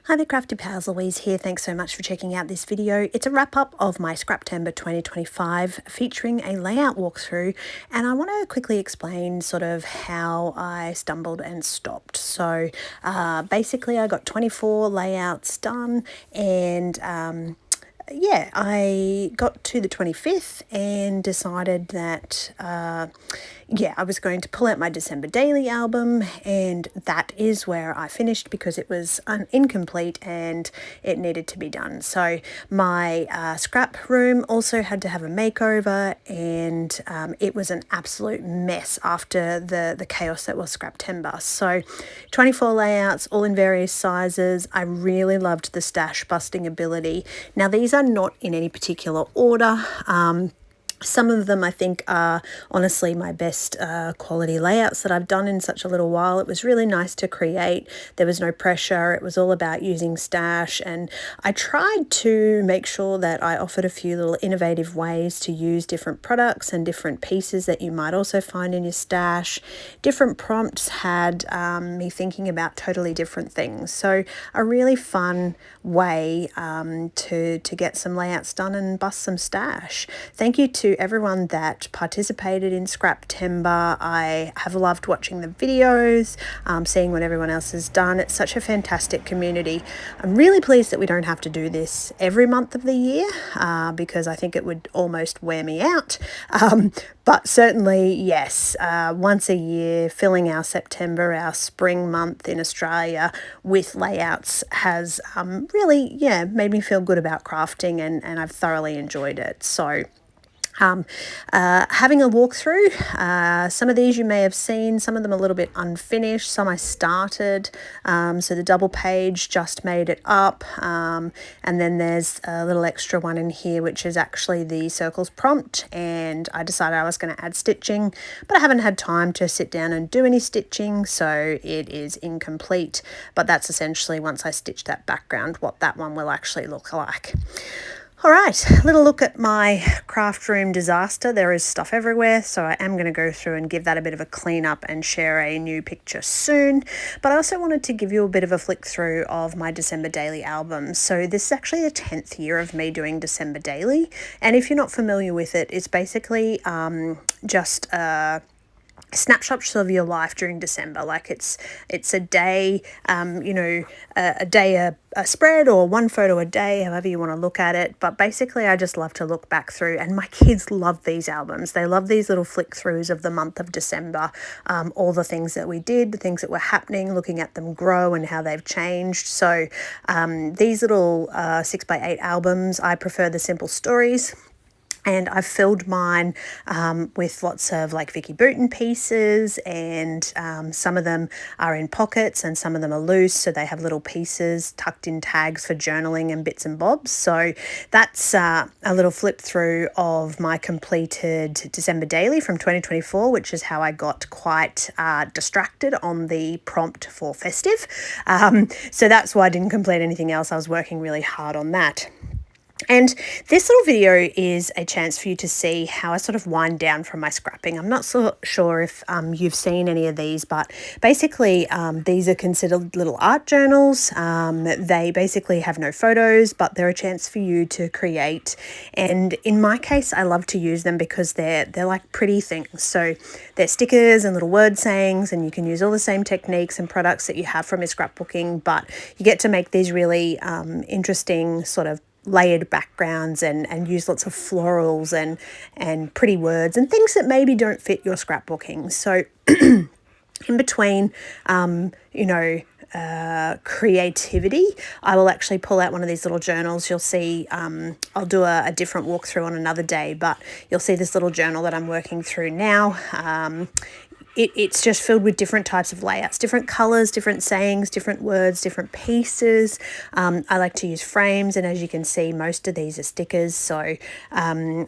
Hi there, Crafty Pals, Louise here. Thanks so much for checking out this video. It's a wrap up of my Scraptember 2025 featuring a layout walkthrough, and I want to quickly explain sort of how I stumbled and stopped. So basically I got 24 layouts done, and yeah, I got to the 25th and decided that I was going to pull out my December daily album, and that is where I finished because it was incomplete and it needed to be done. So my scrap room also had to have a makeover, and it was an absolute mess after the chaos that was Scraptember. So 24 layouts, all in various sizes. I really loved the stash busting ability. Now these are not in any particular order. Some of them I think are honestly my best quality layouts that I've done in such a little while. It was really nice to create. There was no pressure. It was all about using stash, and I tried to make sure that I offered a few little innovative ways to use different products and different pieces that you might also find in your stash. Different prompts had me thinking about totally different things. So a really fun way to get some layouts done and bust some stash. Thank you to everyone that participated in Scraptember. I have loved watching the videos, seeing what everyone else has done. It's such a fantastic community. I'm really pleased that we don't have to do this every month of the year because I think it would almost wear me out. But certainly, yes, once a year, filling our September, our spring month in Australia with layouts has really, made me feel good about crafting, and I've thoroughly enjoyed it. So having a walkthrough, some of these you may have seen, some of them a little bit unfinished, some I started, so the double page just made it up, and then there's a little extra one in here which is actually the circles prompt, and I decided I was going to add stitching, but I haven't had time to sit down and do any stitching, so it is incomplete, but that's essentially, once I stitch that background, what that one will actually look like. All right, a little look at my craft room disaster. There is stuff everywhere, so I am going to go through and give that a bit of a clean up and share a new picture soon. But I also wanted to give you a bit of a flick through of my December daily album. So this is actually the 10th year of me doing December daily. And if you're not familiar with it, it's basically just snapshots of your life during December. Like it's a day, a day a spread, or one photo a day, however you want to look at it. But basically I just love to look back through, and my kids love these albums. They love these little flick throughs of the month of December, all the things that we did, the things that were happening, looking at them grow and how they've changed. So these little 6x8 albums, I prefer the simple stories. And I've filled mine with lots of like Vicky Bouton pieces, and some of them are in pockets and some of them are loose, so they have little pieces tucked in tags for journaling and bits and bobs. So that's a little flip through of my completed December daily from 2024, which is how I got quite distracted on the prompt for Festive. So that's why I didn't complete anything else. I was working really hard on that. And this little video is a chance for you to see how I sort of wind down from my scrapping. I'm not so sure if you've seen any of these, but basically these are considered little art journals. They basically have no photos, but they're a chance for you to create. And in my case, I love to use them because they're like pretty things. So they're stickers and little word sayings, and you can use all the same techniques and products that you have from your scrapbooking, but you get to make these really interesting sort of layered backgrounds and use lots of florals and pretty words and things that maybe don't fit your scrapbooking. So in between, creativity, I will actually pull out one of these little journals. You'll see, I'll do a different walkthrough on another day, but you'll see this little journal that I'm working through now. It's just filled with different types of layouts, different colors, different sayings, different words, different pieces. I like to use frames, and as you can see, most of these are stickers. So some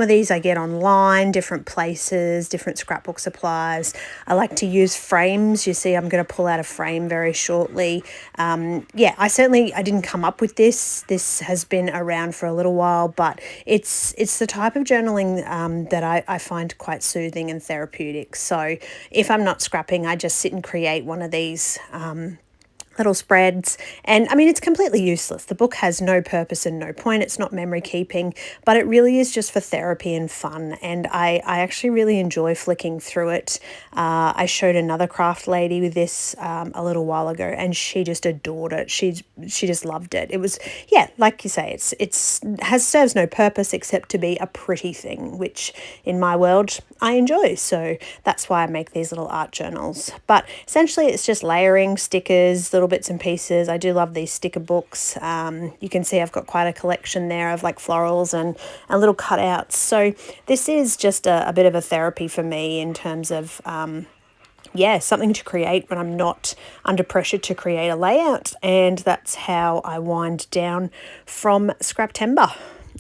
of these I get online, different places, different scrapbook supplies. I like to use frames. You see, I'm going to pull out a frame very shortly. I didn't come up with this. This has been around for a little while, but it's the type of journaling that I find quite soothing and therapeutic. So if I'm not scrapping, I just sit and create one of these little spreads. And I mean, it's completely useless. The book has no purpose and no point. It's not memory keeping, but it really is just for therapy and fun. And I actually really enjoy flicking through it. I showed another craft lady with this a little while ago, and she just adored it. She just loved it. It was, yeah, like you say, serves no purpose except to be a pretty thing, which in my world I enjoy. So that's why I make these little art journals. But essentially it's just layering, stickers, little bits and pieces. I do love these sticker books. You can see I've got quite a collection there of like florals and little cutouts. So this is just a bit of a therapy for me in terms of yeah, something to create when I'm not under pressure to create a layout. And that's how I wind down from Scraptember.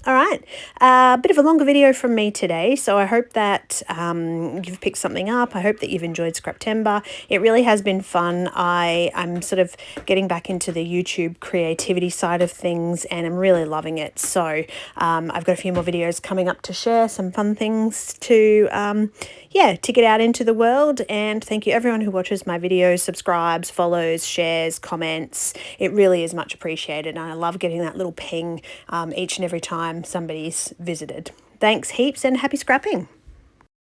All right, a bit of a longer video from me today, so I hope that you've picked something up. I hope that you've enjoyed Scraptember. It really has been fun. I'm sort of getting back into the YouTube creativity side of things, and I'm really loving it. So I've got a few more videos coming up to share, some fun things to yeah, to get out into the world. And thank you everyone who watches my videos, subscribes, follows, shares, comments. It really is much appreciated, and I love getting that little ping each and every time somebody's visited. Thanks heaps, and happy scrapping.